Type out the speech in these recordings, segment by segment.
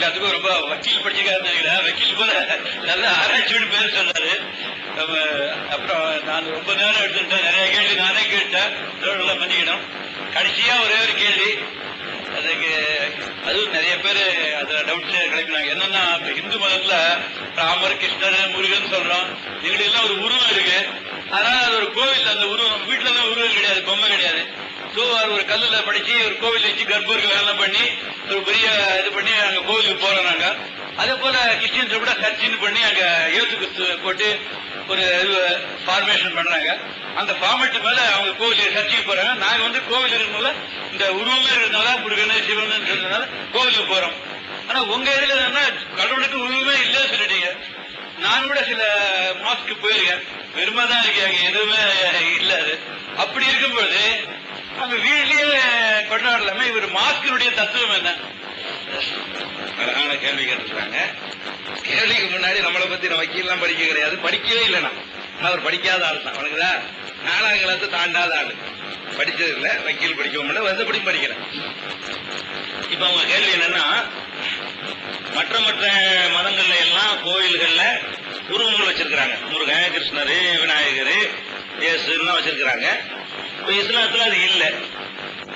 எல்லாத்துக்கும் ரொம்ப வக்கீல் படிச்சுக்காரு, வக்கீல் போல நல்ல ஆராய்ச்சி பேர் சொன்னாரு. அப்புறம் நான் ரொம்ப நேரம் எடுத்துட்டேன், நிறைய கேள்வி நானே கேட்டேன், மன்னிக்கணும். கடைசியா ஒரே ஒரு கேள்வி, அதுக்கு அதுவும் நிறைய பேர் அதுல டவுட்ஸ் கிடைக்கிறாங்க. என்னன்னா, இந்து மதத்துல ராமர், கிருஷ்ணர், முருகன் சொல்றோம், எங்களுக்கு எல்லாம் ஒரு உருவம் இருக்கு. அதனால அது ஒரு கோவில், அந்த உருவம் வீட்டுல எல்லாம் உருவம் கிடையாது, பொம்மை கிடையாது. ஸோ ஒரு கல்லுல படிச்சு ஒரு கோவில் வச்சு கர்ப்பருக்கு வேலை பண்ணி ஒரு பெரிய இது பண்ணி அங்க கோவிலுக்கு போறோம் நாங்க. அதே போல கிறிஸ்டியன்ஸ் கூட சர்ச்சின்னு பண்ணி அங்க இயேசு கிறிஸ்து போட்டு ஒரு ஃபார்மேஷன் பண்றாங்க. அந்த ஃபார்மேட் மேல அவங்க கோவில் சர்ச்சுக்கு போறாங்க. நாங்க கோவில் இருக்கிறதுனால இந்த உருவமே இருக்கிறதுனால முருகன் சிவன் சொல்றதுனால கோவிலுக்கு போறோம். ஆனா உங்க இதுல என்னன்னா கடவுளுக்கு உருவமே இல்லைன்னு சொல்லிட்டீங்க. நான் கூட சில மாஸ்க்கு போயிருக்கேன், வெறுமைதான் இருக்கேன், அங்க எதுவுமே இல்லாது. அப்படி இருக்கும்போது அங்க வீட்லயே கொண்டாடலாமே, இவர் மாஸ்கினுடைய தத்துவம் என்ன? அழகான கேள்வி கேட்டிருக்காங்க. கேள்விக்கு முன்னாடி நம்மளை பத்தி நம்ம வக்கீல்லாம் படிக்க கிடையாது, படிக்கவே இல்லைனா அவர் படிக்காத ஆள் தான். உனக்குதா 4ஆம் கிளாஸ் தாண்டாத ஆளு, படிச்சது இல்ல, வக்கீல் படிக்கவும் இல்லை, வந்தபடி படிக்கிறேன். இப்ப அவங்க கேள்வி என்னன்னா, மற்ற மற்ற மதங்கள்ல எல்லாம் கோயில்கள்ல உருவங்கள் வச்சிருக்கிறாங்க, முருகன், கிருஷ்ணர், விநாயகர், இயேசுலாம் வச்சிருக்கிறாங்க. இப்ப இஸ்லாத்துல அது இல்ல.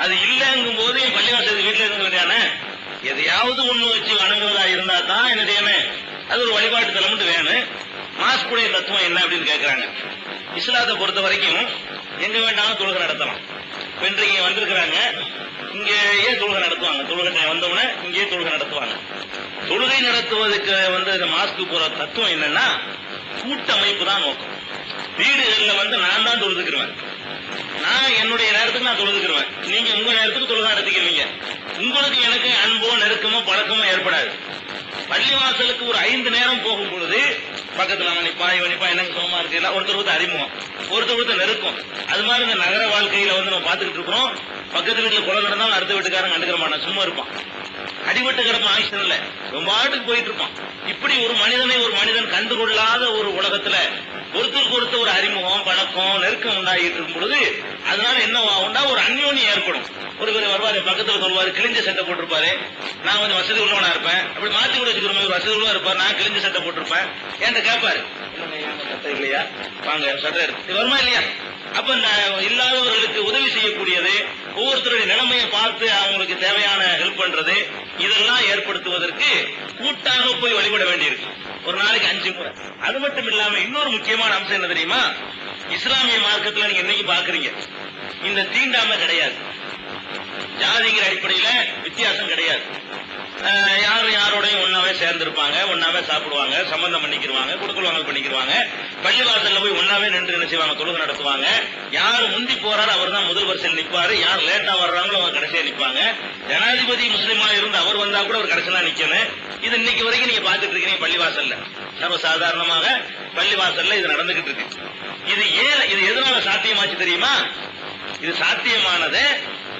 அது இல்லங்கும் போது பள்ளிவாசல் வீட்டுல இருக்கிறதானே எதையாவது ஒண்ணு வச்சு வணங்குவதா இருந்தா தான் என்ன செய்யணும், அது ஒரு வழிபாட்டு தலம் வேணும். மாஸ்குடைய தத்துவம் என்ன அப்படின்னு கேட்கிறாங்க. இஸ்லாத்தை பொறுத்த வரைக்கும் எங்க வேண்டாலும் தொழுகை நடத்தலாம். இன்றைக்கு வந்திருக்கிறாங்க, இங்கேயே தொழுகை நடத்துவாங்க. தொழுகை வந்தவுடனே இங்கேயே தொழுகை நடத்துவாங்க. தொழுகை நடத்துவதற்கு இந்த மாஸ்க்கு போற தத்துவம் என்னன்னா, கூட்டமைப்பு தான் நோக்கம். வீடுகள்ல நான் தான் தொழுதுக்கிறேன், நான் என்னுடைய நேரத்துக்கு நான் தொழுதுக்கிறேன், நீங்க உங்க நேரத்துக்கு தொழுகை நடத்திக்கிறீங்க. உங்களுக்கு எனக்கு அன்போ நெருக்கமோ பழக்கமோ ஏற்படாது. பள்ளிவாசலுக்கு ஒரு 5 நேரம் போகும் பொழுது பக்கத்துல நிப்பா எனக்கு சுகமா இருக்கு, ஒருத்தர் அறிமுகம், ஒருத்தர் நெருக்கம். அது மாதிரி இந்த நகர வாழ்க்கையில நம்ம பார்த்துக்கிட்டு இருக்கிறோம். பக்கத்து வீட்டுல கொலை நடந்தாலும் அடுத்த வீட்டுக்காரன் கண்டுக்கிற மாட்டான், சும்மா இருப்பான், அடிபட்டு கிடப்பான், ஆக்சிடென்ட் இல்ல, ரொம்ப ஆட்டுக்கு போயிட்டு இருப்பான். இப்படி ஒரு மனிதனை ஒரு மனிதன் கண்டுகொள்ளாத ஒரு உலகத்துல ஒருத்தருக்கு ஒருத்தர் ஒரு அறிமுகம், பழக்கம், நெருக்கம் உண்டாகிட்டு இருக்கும் பொழுது அதனால என்ன உண்டா, ஒரு அந்யோன்யம் ஏற்படும். ஒரு பேர் வருவாரு, பக்கத்துல சொல்வாரு, கிழிஞ்ச சட்டை போட்டிருப்பாரு, நான் கொஞ்சம் வசதி உள்ளவனா இருப்பேன், அப்படி மாத்தி கூட வச்சுக்கிறோம், வசதி உள்ளவா இருப்பார், நான் கிழிஞ்ச சட்டை போட்டிருப்பேன், என்கிட்ட கேட்பாரு, சட்டை இல்லையா, வாங்க சட்டை எடுத்து வருமா இல்லையா. அப்ப இல்லாதவர்களுக்கு உதவி செய்யக்கூடியது, ஒவ்வொருத்தருடைய நிலைமையை பார்த்து அவங்களுக்கு தேவையான ஹெல்ப் பண்றது, இதெல்லாம் ஏற்படுத்துவதற்கு கூட்டாக போய் வழிபட வேண்டியிருக்கு. ஒரு நாளைக்கு 5 முறை. அது மட்டும் இல்லாம இன்னொரு முக்கியமான அம்சம் என்ன தெரியுமா, இஸ்லாமிய மார்க்கத்துல நீங்க என்னைக்கு பாக்குறீங்க, இந்த தீண்டாமை கிடையாது, ஜாதிங்கிற அடிப்படையில வித்தியாசம் கிடையாது. யாரும் யாரோடையும் ஒன்னாவே சேர்ந்திருப்பாங்க, ஒன்னாவே சாப்பிடுவாங்க, சம்பந்தம் பண்ணிக்கிடுவாங்க, குடுக்கல் பண்ணிக்கிடுவாங்க. பள்ளிவாசல்ல போய் ஒன்னாவே நின்று என்ன செய்வாங்க, தொழுகை நடத்துவாங்க. யாரு முந்தி போறாரு அவர் தான் முதல் வரிசையில் நிற்பாரு, யார் லேட்டா வர்றாங்களோ அவங்க கடைசியா நிற்பாங்க. ஜனாதிபதி முஸ்லிமா இருந்து அவர் வந்தா கூட அவர் கடைசியா நிக்கணும். இது இன்னைக்கு வரைக்கும் நீங்க பாத்துட்டு இருக்கீங்க பள்ளிவாசல்ல, சர்வசாதாரணமாக பள்ளிவாசல்ல இது நடந்துகிட்டு இருக்கு. இது எதனால சாத்தியமாச்சு தெரியுமா? இது சாத்தியமானது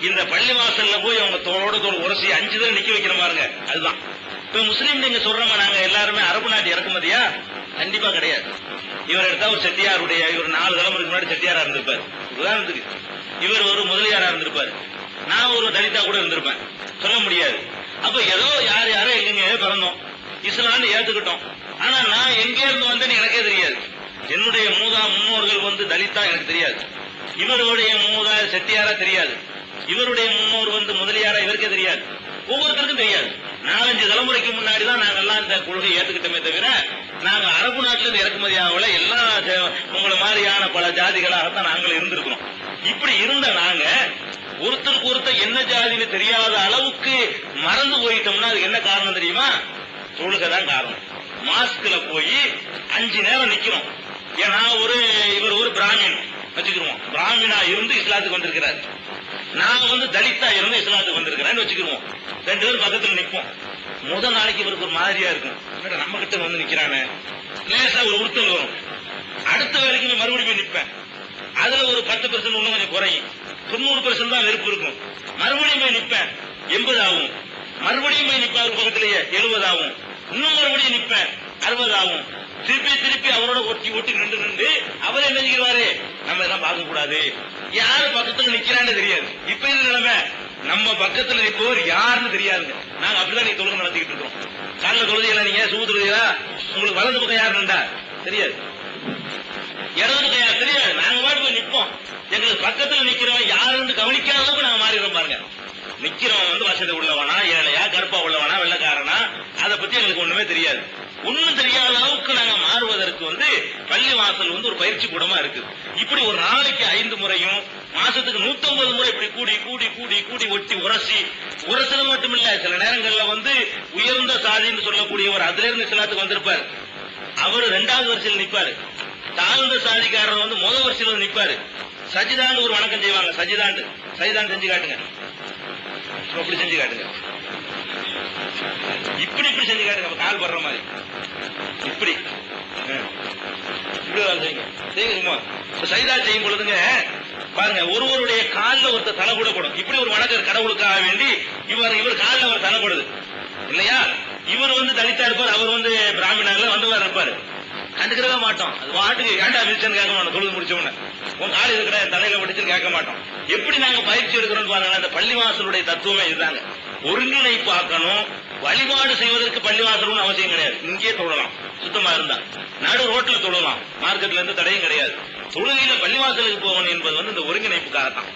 இந்த பள்ளிவாசல்ல போய் அவங்க தோளோட தோல் உரசி 5 தடவை நிக்க வைக்கிற பாருங்க, அதுதான். இப்ப முஸ்லீம் நீங்க சொல்றோமா, நாங்க எல்லாருமே அரபு நாட்டு இறக்குமதியா? கண்டிப்பா கிடையாது. இவர் எடுத்தா ஒரு செட்டியாருடைய, இவர் 4 தலைமுறைக்கு முன்னாடி செட்டியாரா இருந்திருப்பாரு. உதாரணத்துக்கு இவர் ஒரு முதலியாரா இருந்திருப்பாரு, நான் ஒரு தலிதா கூட இருந்திருப்பேன், சொல்ல முடியாது. அப்ப ஏதோ யாரோ எங்க பிறந்தோம், இஸ்லாம்னு ஏத்துக்கிட்டோம். ஆனா நான் எங்க இருந்து வந்தேன்னு எனக்கே தெரியாது. என்னுடைய முன்னோர்கள் தலிதா எனக்கு தெரியாது, இவருடைய மூதார் செட்டியாரா தெரியாது, இவருடைய முன்னோர் முதலியாரா இவருக்கே தெரியாது, ஒவ்வொருத்தருக்கும் தெரியாது. 4-5 தலைமுறைக்கு முன்னாடி தான் நாங்க எல்லாம் இந்த கொள்கையை ஏத்துக்கிட்டோமே தவிர, நாங்க அரபு நாட்டில இருந்து இறக்குமதி ஆகல. எல்லா உங்களை மாதிரியான பல ஜாதிகளாகத்தான் நாங்கள் இருந்திருக்கிறோம். இப்படி இருந்த நாங்க ஒருத்தருக்கு ஒருத்தர் என்ன ஜாதின்னு தெரியாத அளவுக்கு மறந்து போயிட்டோம்னா அதுக்கு என்ன காரணம் தெரியுமா? தொழுகை தான் காரணம். மாஸ்க்ல போய் 5 நேரம் நிக்கிறோம். ஏன்னா இவர் ஒரு பிராமின் வச்சுக்கிருவோம், பிராமினா இருந்து இஸ்லாத்துக்கு வந்திருக்கிறார், நான் தலித்தா இருந்து இஸ்லாத்துக்கு வந்திருக்கிறேன்னு வச்சுக்கிருவோம். 2 பேரும் பக்கத்துல நிற்போம். முதல் நாளைக்கு இவருக்கு ஒரு மாதிரியா இருக்கும், நம்ம கிட்ட நிக்கிறானே, லேசா ஒரு உறுத்தல் வரும். அடுத்த வேலைக்கு மறுபடியும் நிற்பேன், அதுல ஒரு 10% இன்னும் கொஞ்சம் குறையும், 90% தான் வெறுப்பு இருக்கும். மறுபடியும் போய் நிற்பேன், 80 ஆகும். மறுபடியும் போய் நிற்பேன் ஒரு பக்கத்திலேயே 70 ஆகும். இன்னும் மறுபடியும் நிற்பேன், 60 ஆகும். திருப்பி அவரோட ஒட்டி நின்று அவர் என்ன செய்வாரு, நம்ம எல்லாம் பார்க்க கூடாது, யாரு பக்கத்துல நிக்கிறான்னு தெரியாது. இப்ப இந்த நிலைமை நம்ம பக்கத்துல நிற்பவர் யாருன்னு தெரியாதுங்க. நாங்க அப்படிதான் நீங்க தொழுகை நடத்திக்கிட்டு இருக்கோம். காலைல தொழுதிகளா, நீங்க சுப தொழுதிகளா, உங்களுக்கு வலது பக்கம் யாருன்னா தெரியாது, இடது பக்கம் யாரு தெரியாது. நாங்க பாட்டு நிற்போம். எங்களுக்கு பக்கத்துல நிக்கிறவன் யாருன்னு கவனிக்காத அளவுக்கு நாங்க மாறிடுறோம் பாருங்க. நிக்கிறவன் வந்து வசதி உள்ளவனா, ஏழையா, கருப்பா உள்ளவனா, வெள்ளக்காரனா, அதை பத்தி எங்களுக்கு ஒண்ணுமே தெரியாது. ஒண்ணும் தெரியாத அளவுக்கு நாங்க மாறுவதற்கு வந்து பள்ளி வாசல் வந்து ஒரு பயிற்சி கூடமா இருக்கு. இப்படி ஒரு நாளைக்கு 5 முறையும் மாசத்துக்கு 150 முறை இப்படி கூடி கூடி கூடி கூடி ஒட்டி உரசது மட்டும் இல்ல, சில நேரங்கள்ல வந்து உயர்ந்த சாதின்னு சொல்லக்கூடியவர் அதுல இருந்து சிலத்துக்கு வந்திருப்பாரு, அவரு 2வது வரிசையில் நிற்பாரு. தாழ்ந்த சாதிக்காரர் வந்து முதல் வரிசையில் நிற்பாரு. சஜிதாண்டு ஒரு வணக்கம் செய்வாங்க. சஜிதாண்டு செஞ்சு காட்டுங்க, அப்படி செஞ்சு காட்டுங்க, இப்படி செஞ்சு காட்டுங்க, கால் படுற மாதிரி இப்படி செய்யுங்க. சைதா செய்யும் பொழுதுங்க பாருங்க, ஒருவருடைய காலில் ஒருத்தர் தலை கூட போடும். இப்படி ஒரு வணக்கம் கடவுளுக்காக வேண்டி இவர் காலில் ஒரு தலைப்படுது இல்லையா. இவர் வந்து தலித்தா இருப்பார், அவர் வந்து பிராமணர்ல வந்தவர் இருப்பாரு. கண்டுக்கிறவே மாட்டோம். அது வாட்டுக்கு ஏண்டா மிச்சன்னு கேட்க மாட்டோம். தொழுது முடிச்ச உடனே உன் கால் இருக்கிற தலையில படிச்சுன்னு கேட்க மாட்டோம். எப்படி நாங்க பயிற்சி எடுக்கிறோம் பாருங்க. அந்த பள்ளிவாசலுடைய தத்துவமே இதுதாங்க. ஒருங்கிணைப்பாக்கணும். வழிபாடு செய்வதற்கு பள்ளிவாசல் அவசியம் கிடையாது. இங்கே தொழலாம், சுத்தமா இருந்தா. நடு ரோட்ல தொழலாம், மார்க்கெட்ல இருந்து தடையும் கிடையாது. தொழுகையில பள்ளிவாசலுக்கு போகணும் என்பது வந்து இந்த ஒருங்கிணைப்புக்காகத்தான்.